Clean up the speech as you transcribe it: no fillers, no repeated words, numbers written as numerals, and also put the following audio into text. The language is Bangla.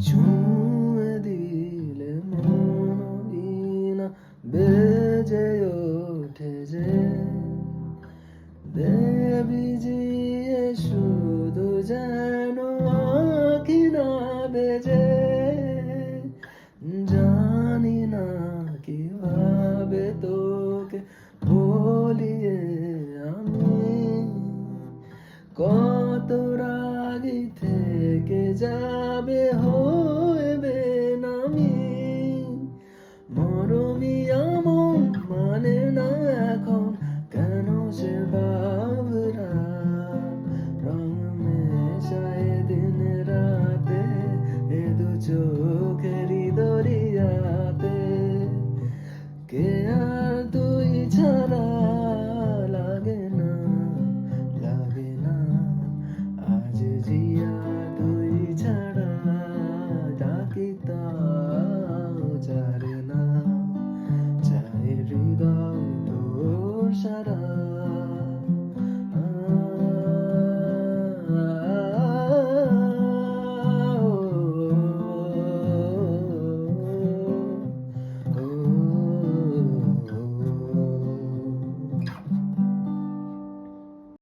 ছুঁয়ে দিলে মনবিনা বেজে ওঠে যে ভিজিয়ে শুধু যেন আঁখি না বেজে জানি না কিভাবে তোকে বলিয়ে আমি কত রাগি থেকে যাবে হইবে নামি মরমি আমন মানে না এখন কেন সে বাবরা রং মেশায় দিন রাতে এ দু চোখ